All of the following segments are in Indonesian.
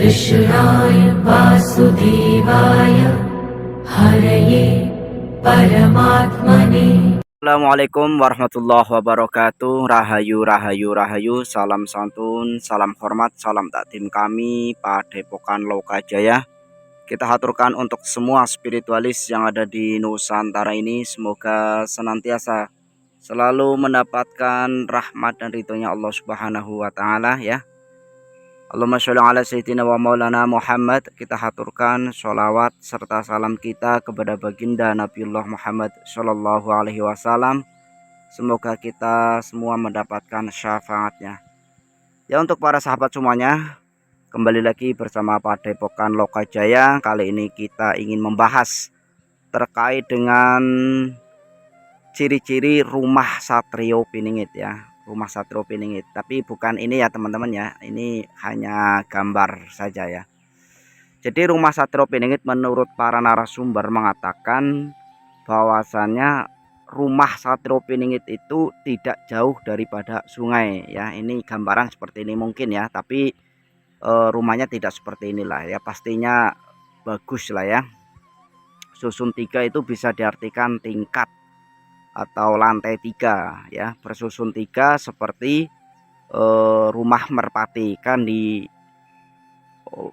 कृष्णाय वासुदेवाय हरये परमात्मने। Assalamualaikum warahmatullahi wabarakatuh. Rahayu, rahayu, rahayu. Salam santun, salam hormat, salam takdim kami Padepokan Lokajaya. Kita haturkan untuk semua spiritualis yang ada di Nusantara ini. Semoga senantiasa selalu mendapatkan rahmat dan ridhonya Allah Subhanahu wa Ta'ala, ya. Allahumma sholli ala sayyidina wa maulana Muhammad. Kita haturkan sholawat serta salam kita kepada baginda Nabiullah Muhammad Shallallahu alaihi wasallam. Semoga kita semua mendapatkan syafaatnya. Ya, untuk para sahabat semuanya, kembali lagi bersama Padepokan Lokajaya. Kali ini kita ingin membahas terkait dengan ciri-ciri rumah Satrio Piningit, ya. Rumah Satrio Piningit, tapi bukan ini ya teman-teman ya, ini hanya gambar saja ya. Jadi rumah Satrio Piningit menurut para narasumber mengatakan bahwasannya rumah Satrio Piningit itu tidak jauh daripada sungai ya. Ini gambaran seperti ini mungkin ya, tapi rumahnya tidak seperti inilah ya, pastinya bagus lah ya. Susun 3 itu bisa diartikan tingkat atau lantai 3 ya, bersusun 3 seperti rumah merpati kan di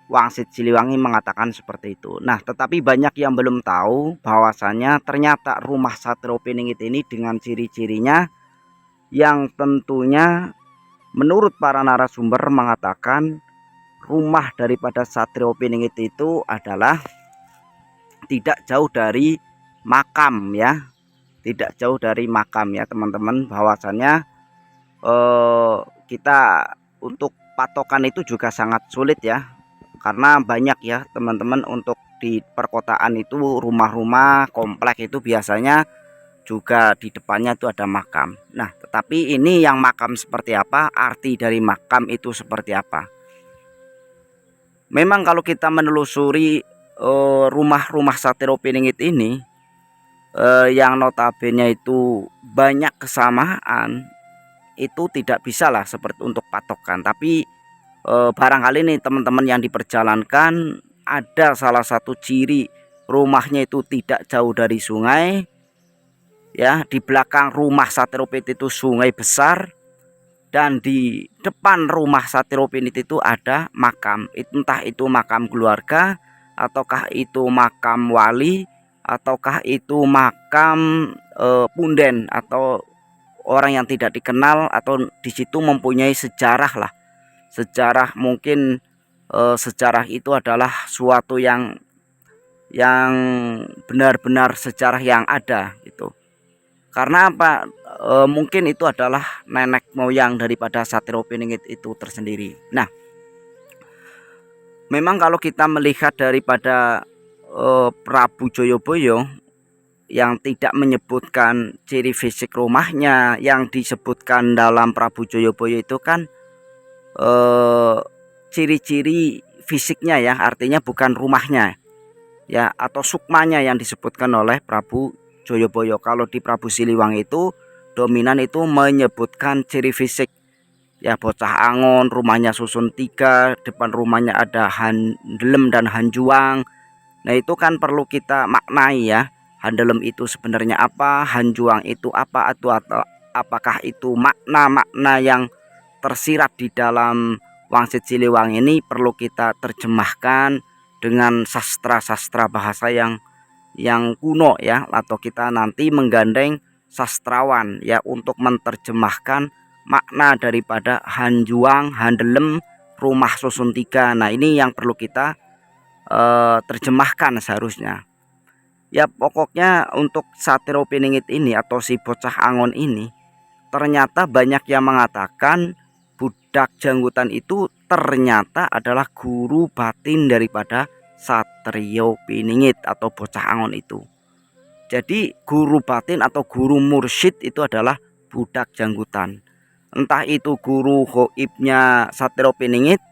Wangsit Siliwangi mengatakan seperti itu. Nah, tetapi banyak yang belum tahu bahwasannya ternyata rumah Satrio Piningit ini dengan ciri-cirinya yang tentunya menurut para narasumber mengatakan rumah daripada Satrio Piningit itu adalah tidak jauh dari makam ya. Tidak jauh dari makam ya teman-teman, bahwasannya kita untuk patokan itu juga sangat sulit ya, karena banyak ya teman-teman, untuk di perkotaan itu rumah-rumah komplek itu biasanya juga di depannya itu ada makam. Nah, tetapi ini yang makam seperti apa, arti dari makam itu seperti apa. Memang kalau kita menelusuri rumah-rumah Satrio Piningit ini, yang notabene itu banyak kesamaan, itu tidak bisa lah seperti untuk patokan. Tapi barangkali nih teman-teman yang diperjalankan ada salah satu ciri rumahnya itu tidak jauh dari sungai ya. Di belakang rumah Satrio Piningit itu sungai besar, dan di depan rumah Satrio Piningit itu ada makam. Entah itu makam keluarga, ataukah itu makam wali, ataukah itu makam punden atau orang yang tidak dikenal, atau di situ mempunyai sejarah lah. Sejarah mungkin sejarah itu adalah suatu yang benar-benar sejarah yang ada itu. Karena apa? Mungkin itu adalah nenek moyang daripada Satrio Piningit itu tersendiri. Nah, memang kalau kita melihat daripada Prabu Joyoboyo yang tidak menyebutkan ciri fisik rumahnya, yang disebutkan dalam Prabu Joyoboyo itu kan ciri-ciri fisiknya ya, artinya bukan rumahnya ya, atau sukmanya yang disebutkan oleh Prabu Joyoboyo. Kalau di Prabu Siliwangi itu dominan itu menyebutkan ciri fisik ya, bocah angon, rumahnya susun 3, depan rumahnya ada handelem dan hanjuang. Nah, itu kan perlu kita maknai ya, handelem itu sebenarnya apa, hanjuang itu apa, atau apakah itu makna-makna yang tersirat di dalam Wangsit Siliwangi ini perlu kita terjemahkan dengan sastra-sastra bahasa yang kuno ya, atau kita nanti menggandeng sastrawan ya untuk menerjemahkan makna daripada hanjuang, handelem, rumah susun 3. Nah, ini yang perlu kita terjemahkan seharusnya ya. Pokoknya untuk Satrio Piningit ini atau si bocah angon ini, ternyata banyak yang mengatakan budak janggutan itu ternyata adalah guru batin daripada Satrio Piningit atau bocah angon itu. Jadi guru batin atau guru mursyid itu adalah budak janggutan. Entah itu guru hoibnya Satrio Piningit,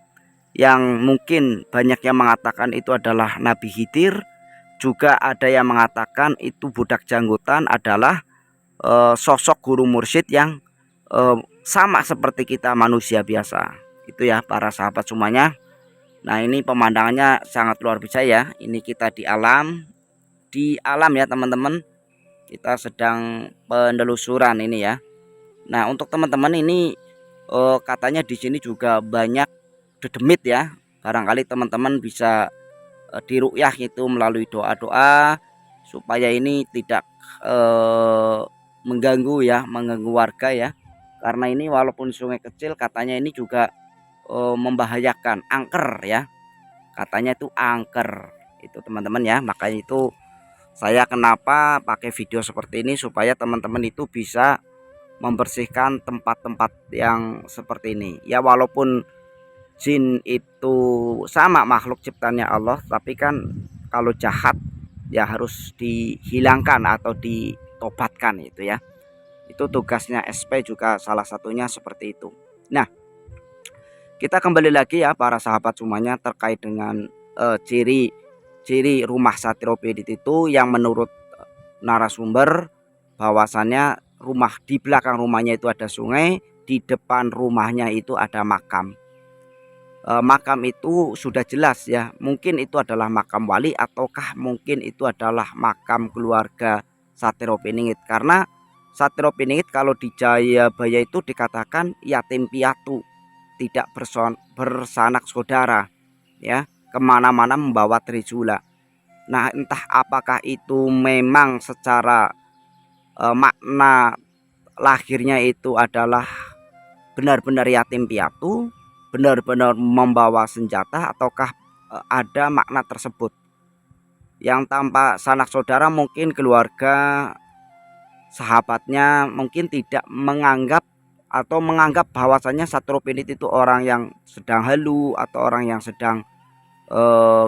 yang mungkin banyak yang mengatakan itu adalah Nabi Khidir. Juga ada yang mengatakan itu budak janggutan adalah sosok guru mursyid yang sama seperti kita manusia biasa. Itu ya para sahabat semuanya. Nah, ini pemandangannya sangat luar biasa ya. Ini kita di alam ya teman-teman. Kita sedang penelusuran ini ya. Nah, untuk teman-teman ini katanya di sini juga banyak dedemit ya. Barangkali teman-teman bisa diruqyah itu melalui doa-doa supaya ini tidak mengganggu warga ya. Karena ini walaupun sungai kecil katanya ini juga membahayakan, angker ya. Katanya itu angker. Itu teman-teman ya. Makanya itu saya kenapa pakai video seperti ini supaya teman-teman itu bisa membersihkan tempat-tempat yang seperti ini. Ya walaupun jin itu sama makhluk ciptanya Allah, tapi kan kalau jahat ya harus dihilangkan atau ditobatkan itu ya. Itu tugasnya SP juga salah satunya seperti itu. Nah, kita kembali lagi ya para sahabat semuanya terkait dengan ciri rumah Satyropedit itu yang menurut narasumber bahwasannya rumah di belakang rumahnya itu ada sungai, di depan rumahnya itu ada makam. Makam itu sudah jelas ya, mungkin itu adalah makam wali ataukah mungkin itu adalah makam keluarga Satyropiningit, karena Satyropiningit kalau di Jayabaya itu dikatakan yatim piatu, tidak bersanak saudara ya, kemana-mana membawa trijula. Nah, entah apakah itu memang secara makna lahirnya itu adalah benar-benar yatim piatu, benar-benar membawa senjata, ataukah ada makna tersebut. Yang tanpa sanak saudara mungkin keluarga sahabatnya mungkin tidak menganggap atau menganggap bahwasannya Satyropinit itu orang yang sedang halu atau orang yang sedang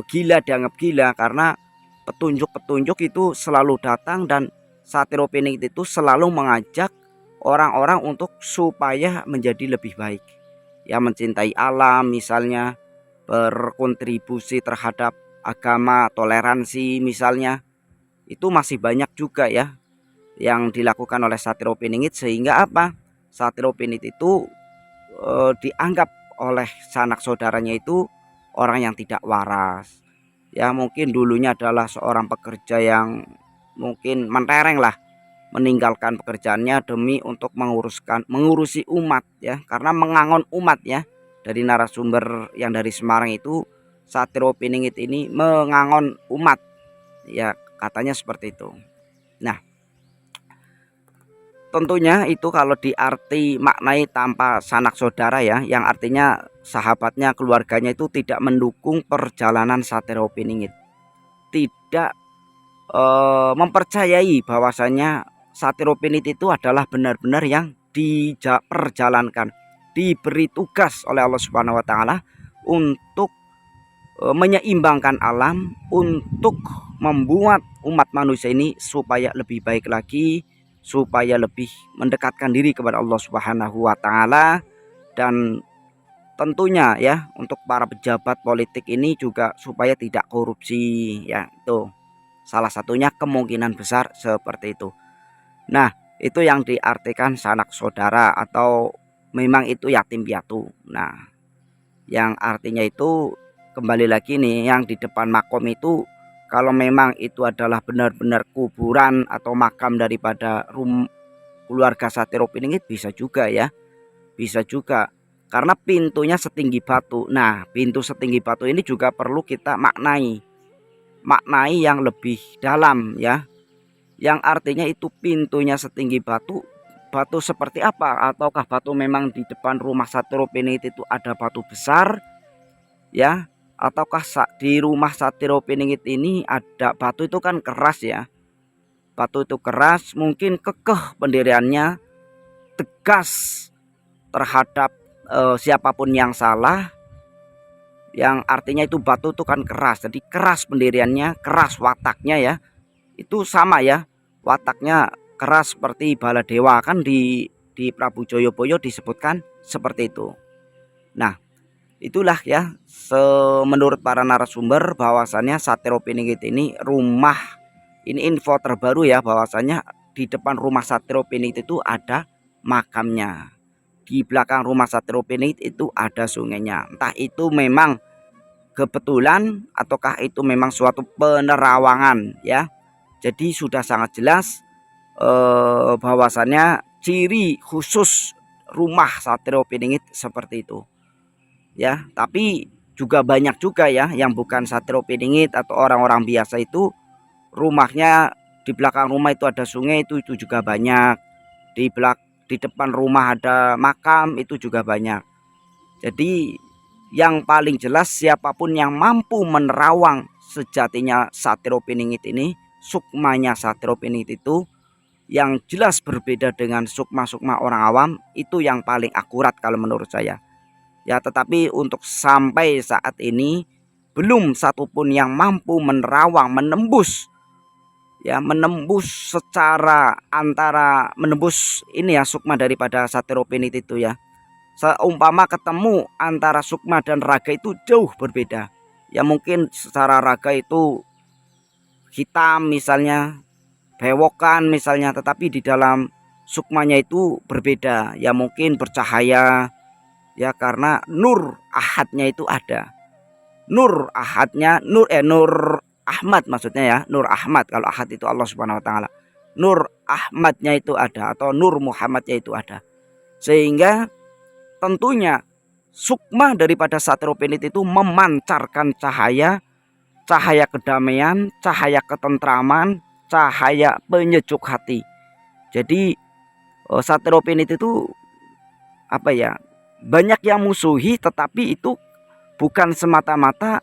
gila, dianggap gila, karena petunjuk-petunjuk itu selalu datang dan Satyropinit itu selalu mengajak orang-orang untuk supaya menjadi lebih baik ya, mencintai alam misalnya, berkontribusi terhadap agama, toleransi misalnya. Itu masih banyak juga ya yang dilakukan oleh Satyropinit, sehingga apa, Satyropinit itu dianggap oleh sanak saudaranya itu orang yang tidak waras ya. Mungkin dulunya adalah seorang pekerja yang mungkin mentereng lah, meninggalkan pekerjaannya demi untuk mengurusi umat ya, karena mengangon umat ya. Dari narasumber yang dari Semarang itu, Satyropiningit ini mengangon umat ya, katanya seperti itu. Nah, tentunya itu kalau diarti maknai tanpa sanak saudara ya, yang artinya sahabatnya, keluarganya itu tidak mendukung perjalanan Satyropiningit, tidak mempercayai bahwasanya Satyropinit itu adalah benar-benar yang diperjalankan, diberi tugas oleh Allah Subhanahu wa taala untuk menyeimbangkan alam, untuk membuat umat manusia ini supaya lebih baik lagi, supaya lebih mendekatkan diri kepada Allah Subhanahu wa taala. Dan tentunya ya untuk para pejabat politik ini juga supaya tidak korupsi ya, itu salah satunya kemungkinan besar seperti itu. Nah, itu yang diartikan sanak saudara atau memang itu yatim piatu. Nah, yang artinya itu kembali lagi nih, yang di depan makom itu kalau memang itu adalah benar-benar kuburan atau makam daripada keluarga Satyropiningit, bisa juga ya, bisa juga karena pintunya setinggi batu. Nah, pintu setinggi batu ini juga perlu kita maknai yang lebih dalam ya, yang artinya itu pintunya setinggi batu. Batu seperti apa? Ataukah batu memang di depan rumah Satyropiningit itu ada batu besar ya, ataukah di rumah Satyropiningit ini ada batu itu kan keras ya, batu itu keras, mungkin kekeh pendiriannya, tegas terhadap siapapun yang salah, yang artinya itu batu itu kan keras, jadi keras pendiriannya, keras wataknya ya. Itu sama ya, wataknya keras seperti Baladewa, kan di Prabu Joyoboyo disebutkan seperti itu. Nah, itulah ya menurut para narasumber bahwasannya Satyropiningit ini rumah, ini info terbaru ya, bahwasannya di depan rumah Satyropiningit itu ada makamnya, di belakang rumah Satyropiningit itu ada sungainya. Entah itu memang kebetulan ataukah itu memang suatu penerawangan ya. Jadi sudah sangat jelas bahwasannya ciri khusus rumah Satrio Piningit seperti itu ya. Tapi juga banyak juga ya yang bukan Satrio Piningit atau orang-orang biasa itu rumahnya di belakang rumah itu ada sungai, itu juga banyak. Di depan rumah ada makam, itu juga banyak. Jadi yang paling jelas siapapun yang mampu menerawang sejatinya Satrio Piningit ini, sukmanya Satrio Piningit itu yang jelas berbeda dengan sukma-sukma orang awam, itu yang paling akurat kalau menurut saya ya. Tetapi untuk sampai saat ini belum satupun yang mampu menerawang, menembus ya, menembus secara antara menembus ini ya sukma daripada Satrio Piningit itu ya. Seumpama ketemu antara sukma dan raga itu jauh berbeda ya. Mungkin secara raga itu hitam misalnya, bewokan misalnya, tetapi di dalam sukmanya itu berbeda ya, mungkin bercahaya ya, karena nur ahadnya itu ada. Nur ahadnya, Nur Ahmad maksudnya ya, Nur Ahmad. Kalau ahad itu Allah Subhanahu wa taala. Nur Ahmadnya itu ada, atau Nur Muhammadnya itu ada. Sehingga tentunya sukma daripada Satrio Piningit itu memancarkan cahaya, cahaya kedamaian, cahaya ketentraman, cahaya penyejuk hati. Jadi Satrio Piningit itu apa ya, banyak yang musuhi, tetapi itu bukan semata-mata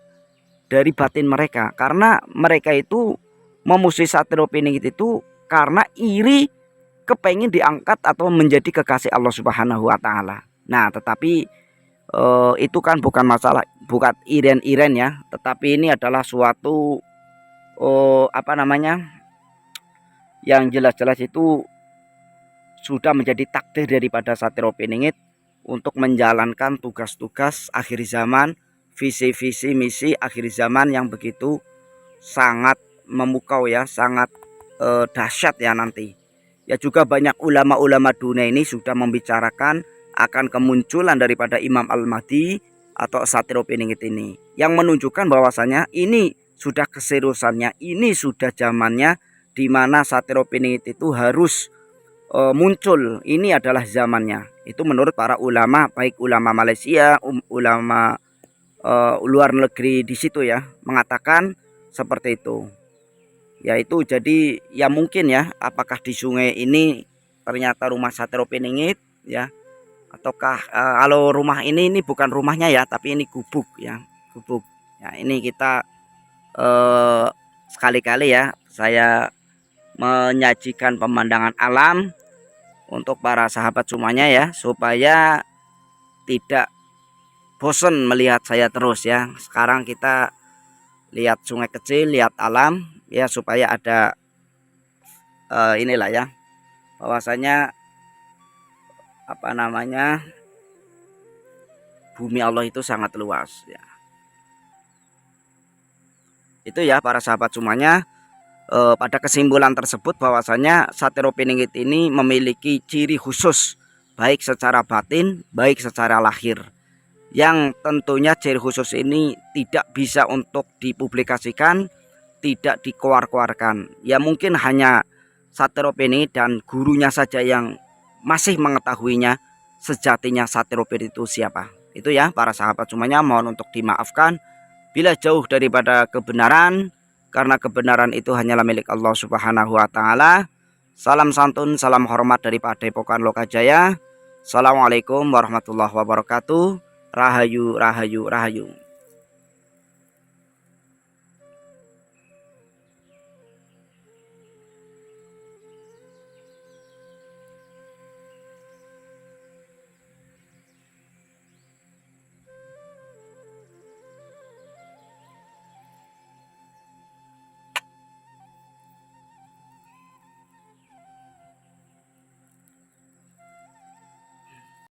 dari batin mereka, karena mereka itu memusuhi Satrio Piningit itu karena iri kepengen diangkat atau menjadi kekasih Allah Subhanahu wa taala. Nah, tetapi itu kan bukan masalah, bukan iren-iren ya, tetapi ini adalah suatu apa namanya, yang jelas-jelas itu sudah menjadi takdir daripada Satrio Piningit untuk menjalankan tugas-tugas akhir zaman, visi-visi misi akhir zaman yang begitu sangat memukau ya, sangat dahsyat ya nanti. Ya juga banyak ulama-ulama dunia ini sudah membicarakan akan kemunculan daripada Imam Al-Mahdi atau Satrio Piningit ini, yang menunjukkan bahwasanya ini sudah keseriusannya, ini sudah zamannya di mana Satrio Piningit itu harus muncul. Ini adalah zamannya. Itu menurut para ulama, baik ulama Malaysia, ulama luar negeri di situ ya, mengatakan seperti itu. Yaitu jadi ya mungkin ya, apakah di sungai ini ternyata rumah Satrio Piningit ya, ataukah kalau rumah ini bukan rumahnya ya, tapi ini gubuk ya, gubuk. Ya ini kita sekali-kali ya saya menyajikan pemandangan alam untuk para sahabat semuanya ya, supaya tidak bosan melihat saya terus ya. Sekarang kita lihat sungai kecil, lihat alam ya, supaya ada inilah ya, bahwasanya apa namanya, bumi Allah itu sangat luas ya. Itu ya para sahabat semuanya, pada kesimpulan tersebut bahwasanya Satrio Piningit ini memiliki ciri khusus baik secara batin, baik secara lahir, yang tentunya ciri khusus ini tidak bisa untuk dipublikasikan, tidak dikeluarkan ya. Mungkin hanya Satrio Piningit dan gurunya saja yang masih mengetahuinya sejatinya Satrio Piningit itu siapa. Itu ya para sahabat semuanya, mohon untuk dimaafkan bila jauh daripada kebenaran, karena kebenaran itu hanyalah milik Allah Subhanahu wa taala. Salam santun, salam hormat dari Padepokan Lokajaya. Assalamualaikum warahmatullahi wabarakatuh. Rahayu, rahayu, rahayu.